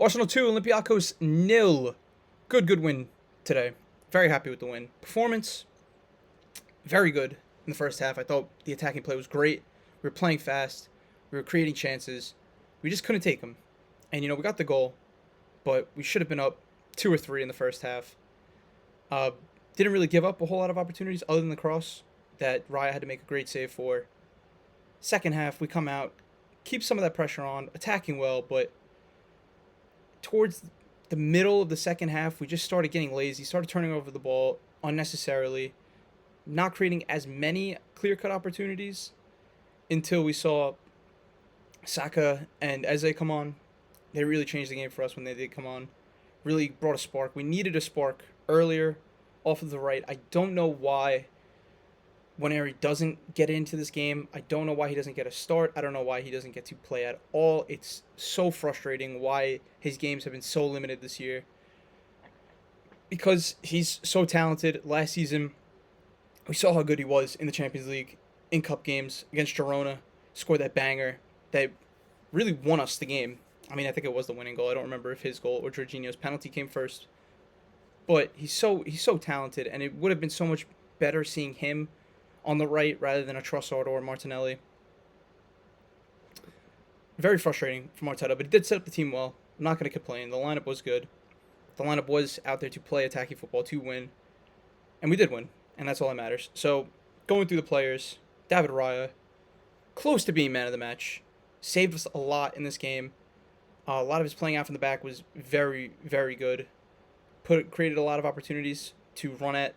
Arsenal 2, Olympiacos nil. Good win today. Very happy with the win. Performance, very good in the first half. I thought the attacking play was great. We were playing fast. We were creating chances. We just couldn't take them. And, we got the goal, but we should have been up 2 or 3 in the first half. Didn't really give up a whole lot of opportunities other than the cross that Raya had to make a great save for. Second half, we come out, keep some of that pressure on, attacking well, but towards the middle of the second half, we just started getting lazy, started turning over the ball unnecessarily, not creating as many clear-cut opportunities until we saw Saka and Eze come on. They really changed the game for us when they did come on. Really brought a spark. We needed a spark earlier off of the right. I don't know why Waneri doesn't get into this game. I don't know why he doesn't get a start. I don't know why he doesn't get to play at all. It's so frustrating why his games have been so limited this year. Because he's so talented. Last season, we saw how good he was in the Champions League, in cup games against Girona. Scored that banger that really won us the game. I mean, I think it was the winning goal. I don't remember if his goal or Jorginho's penalty came first. But he's so talented, and it would have been so much better seeing him on the right rather than a Trossard or Martinelli. Very frustrating for Arteta, but he did set up the team well. I'm not going to complain. The lineup was good. The lineup was out there to play attacking football, to win. And we did win, and that's all that matters. So, going through the players, David Raya, close to being man of the match. Saved us a lot in this game. A lot of his playing out from the back was very, very good. Created a lot of opportunities to run at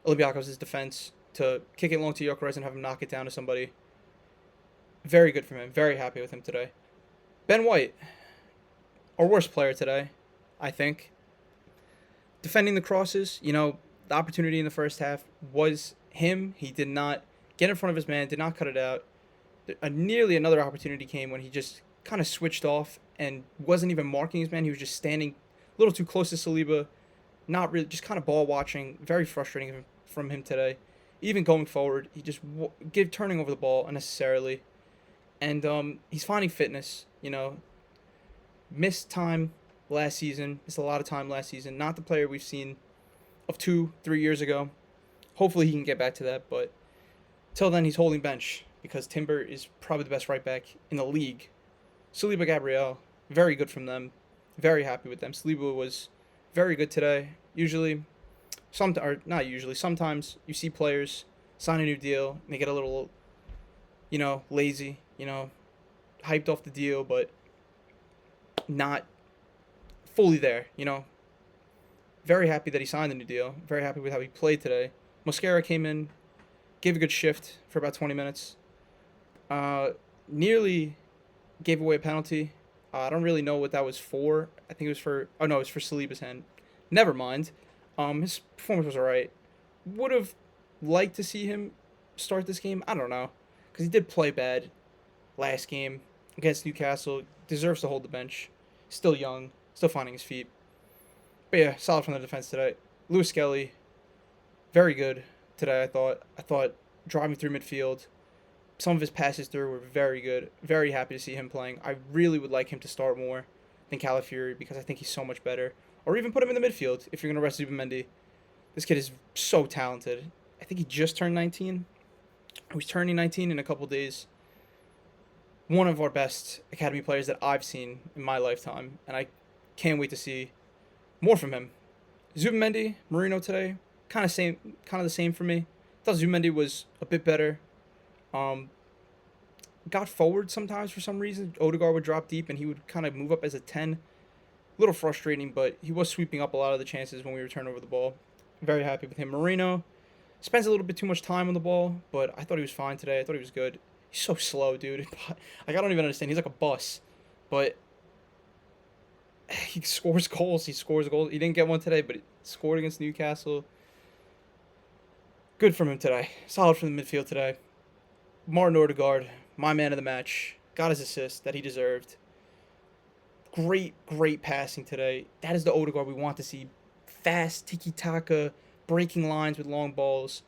Olympiacos' defense, to kick it long to Gyökeres and have him knock it down to somebody. Very good from him. Very happy with him today. Ben White, our worst player today, I think. Defending the crosses, the opportunity in the first half was him. He did not get in front of his man, did not cut it out. Nearly another opportunity came when he just kind of switched off and wasn't even marking his man. He was just standing a little too close to Saliba, not really, just kind of ball watching. Very frustrating from him today. Even going forward, he just turning over the ball unnecessarily. And he's finding fitness, Missed time last season. Missed a lot of time last season. Not the player we've seen of 2-3 years ago. Hopefully he can get back to that, but till then he's holding bench because Timber is probably the best right back in the league. Saliba, Gabriel, very good from them. Very happy with them. Saliba was very good today. Sometimes you see players sign a new deal and they get a little, lazy, hyped off the deal, but not fully there, Very happy that he signed the new deal. Very happy with how he played today. Mosquera came in, gave a good shift for about 20 minutes. Nearly gave away a penalty. I don't really know what that was for. I think it was for... Oh, no, it was for Saliba's hand. Never mind. His performance was alright. Would have liked to see him start this game. I don't know. Because he did play bad last game against Newcastle. Deserves to hold the bench. Still young. Still finding his feet. But yeah, solid from the defense today. Lewis Skelly, very good today, I thought. I thought driving through midfield, some of his passes through were very good. Very happy to see him playing. I really would like him to start more than Calafiori because I think he's so much better. Or even put him in the midfield if you're going to rest Zubimendi. This kid is so talented. I think he just turned 19. He's turning 19 in a couple days. One of our best academy players that I've seen in my lifetime. And I can't wait to see more from him. Zubimendi, Marino today, kind of the same for me. I thought Zubimendi was a bit better. Got forward sometimes for some reason. Odegaard would drop deep and he would kind of move up as a 10. A little frustrating, but he was sweeping up a lot of the chances when we returned over the ball. Very happy with him. Marino spends a little bit too much time on the ball, but I thought he was fine today. I thought he was good. He's so slow, dude. I don't even understand. He's like a bus. But he scores goals. He scores goals. He didn't get one today, but he scored against Newcastle. Good from him today. Solid from the midfield today. Martin Odegaard, my man of the match. Got his assist that he deserved. Great passing today. That is the Odegaard we want to see. Fast, tiki-taka, breaking lines with long balls.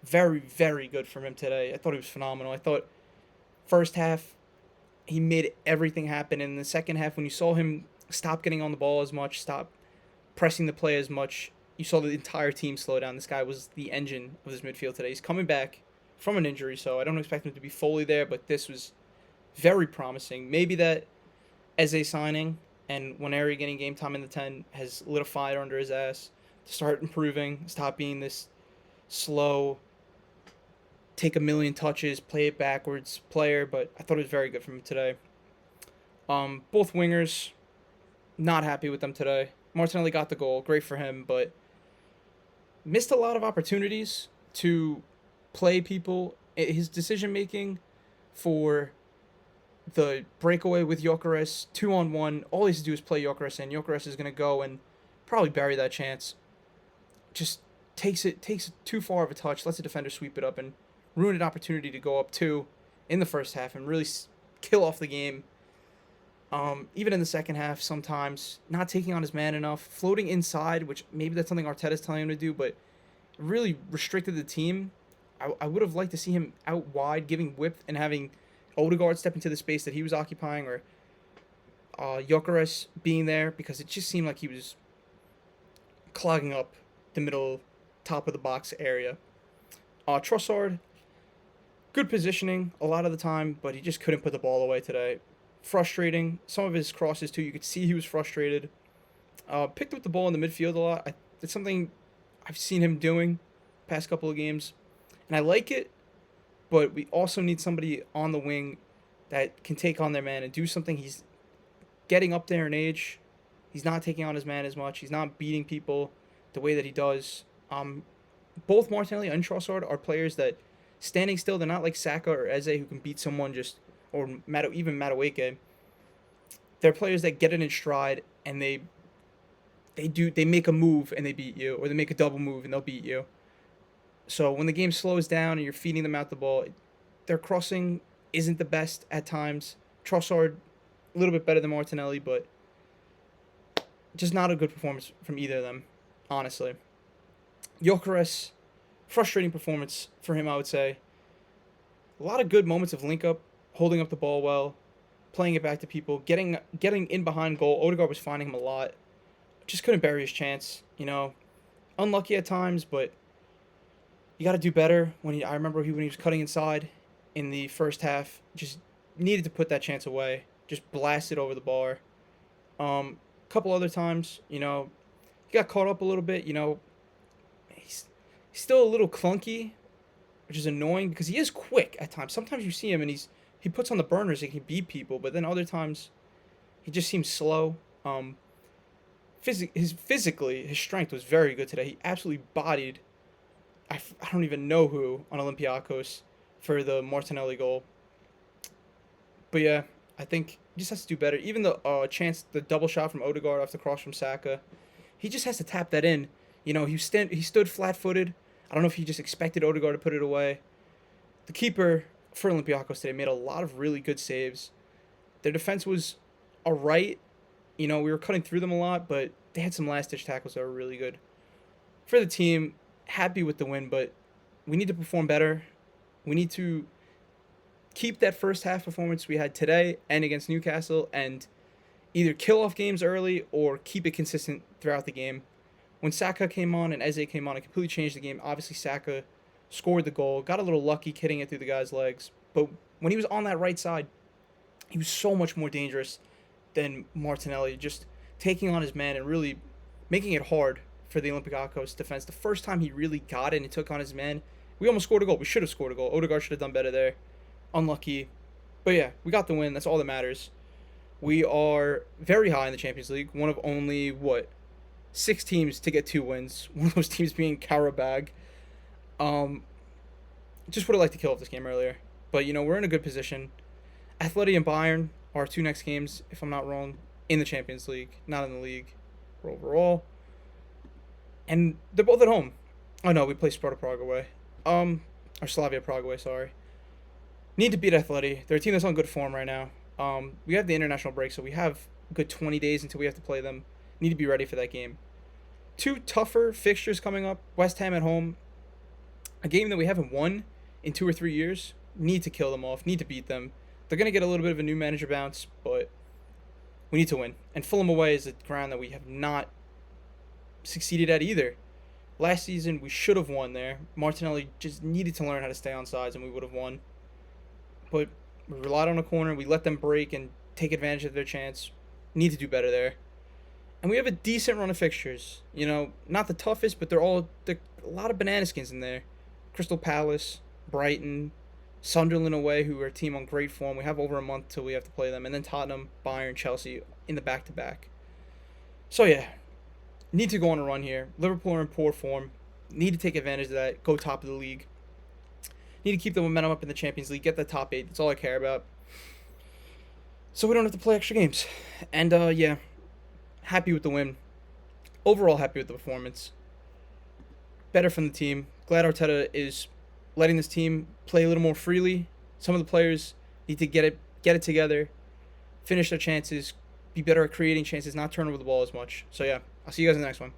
Very, very good from him today. I thought he was phenomenal. I thought first half, He made everything happen. And in the second half, when you saw him stop getting on the ball as much, stop pressing the play as much, you saw the entire team slow down. This guy was the engine of this midfield today. He's coming back from an injury, so I don't expect him to be fully there, but this was very promising. Maybe that Eze signing and Waneri getting game time in the 10 has lit a fire under his ass to start improving, stop being this slow, take a million touches, play it backwards player, but I thought it was very good from him today. Both wingers, not happy with them today. Martinelli got the goal, great for him, but missed a lot of opportunities to play people. His decision making for the breakaway with Gyökeres, 2-on-1, all he has to do is play Gyökeres, and Gyökeres is going to go and probably bury that chance. Just takes it too far of a touch, lets the defender sweep it up, and ruin an opportunity to go up 2 in the first half and really kill off the game. Even in the second half, sometimes not taking on his man enough, floating inside, which maybe that's something Arteta's telling him to do, but really restricted the team. I would have liked to see him out wide, giving width and having Odegaard step into the space that he was occupying, or Gyökeres being there, because it just seemed like he was clogging up the middle, top of the box area. Trossard, good positioning a lot of the time, but he just couldn't put the ball away today. Frustrating. Some of his crosses, too, you could see he was frustrated. Picked up the ball in the midfield a lot. It's something I've seen him doing past couple of games, and I like it, but we also need somebody on the wing that can take on their man and do something. He's getting up there in age. He's not taking on his man as much. He's not beating people the way that he does. Both Martinelli and Trossard are players that standing still, they're not like Saka or Eze who can beat someone or even Madueke. They're players that get it in stride and they make a move and they beat you, or they make a double move and they'll beat you. So when the game slows down and you're feeding them out the ball, their crossing isn't the best at times. Trossard, a little bit better than Martinelli, but just not a good performance from either of them, honestly. Gyökeres, frustrating performance for him, I would say. A lot of good moments of link up, holding up the ball well, playing it back to people, getting in behind goal. Odegaard was finding him a lot. Just couldn't bury his chance, Unlucky at times, but you got to do better. I remember when he was cutting inside in the first half, just needed to put that chance away. Just blasted over the bar. Couple other times, he got caught up a little bit. He's still a little clunky, which is annoying because he is quick at times. Sometimes you see him and he puts on the burners and he can beat people, but then other times he just seems slow. Physically, his strength was very good today. He absolutely bodied, I don't even know who, on Olympiacos for the Martinelli goal. But yeah, I think he just has to do better. Even the double shot from Odegaard off the cross from Saka, he just has to tap that in. He stood flat-footed. I don't know if he just expected Odegaard to put it away. The keeper for Olympiacos today made a lot of really good saves. Their defense was all right. We were cutting through them a lot, but they had some last-ditch tackles that were really good. For the team, happy with the win, but we need to perform better. We need to keep that first half performance we had today and against Newcastle, and either kill off games early or keep it consistent throughout the game. When Saka came on and Eze came on, it completely changed the game. Obviously, Saka scored the goal, got a little lucky hitting it through the guy's legs, but when he was on that right side, he was so much more dangerous than Martinelli, just taking on his man and really making it hard for the Olympiacos defense. The first time he really got it and took on his man, we almost scored a goal. We should have scored a goal. Odegaard should have done better there. Unlucky. But yeah, we got the win. That's all that matters. We are very high in the Champions League. One of only, 6 teams to get 2 wins. One of those teams being Karabag. Just would have liked to kill off this game earlier. But, we're in a good position. Atleti and Bayern are our 2 next games, if I'm not wrong, in the Champions League. Not in the league or overall. And they're both at home. Oh, no, we play Sparta Prague away. Or Slavia Prague away, sorry. Need to beat Atleti. They're a team that's on good form right now. We have the international break, so we have a good 20 days until we have to play them. Need to be ready for that game. 2 tougher fixtures coming up. West Ham at home. A game that we haven't won in 2 or 3 years. Need to kill them off. Need to beat them. They're going to get a little bit of a new manager bounce, but we need to win. And Fulham away is a ground that we have not succeeded at either. Last season, we should have won there. Martinelli just needed to learn how to stay on sides, and we would have won. But we relied on a corner. We let them break and take advantage of their chance. Need to do better there. And we have a decent run of fixtures. You know, not the toughest, but they're a lot of banana skins in there. Crystal Palace, Brighton, Sunderland away, who are a team on great form. We have over a month till we have to play them. And then Tottenham, Bayern, Chelsea in the back-to-back. So, yeah, need to go on a run here. Liverpool are in poor form. Need to take advantage of that. Go top of the league. Need to keep the momentum up in the Champions League. Get the top 8. That's all I care about. So we don't have to play extra games. And, yeah, happy with the win. Overall happy with the performance. Better from the team. Glad Arteta is letting this team play a little more freely. Some of the players need to get it together, finish their chances, be better at creating chances, not turn over the ball as much. So, yeah, I'll see you guys in the next one.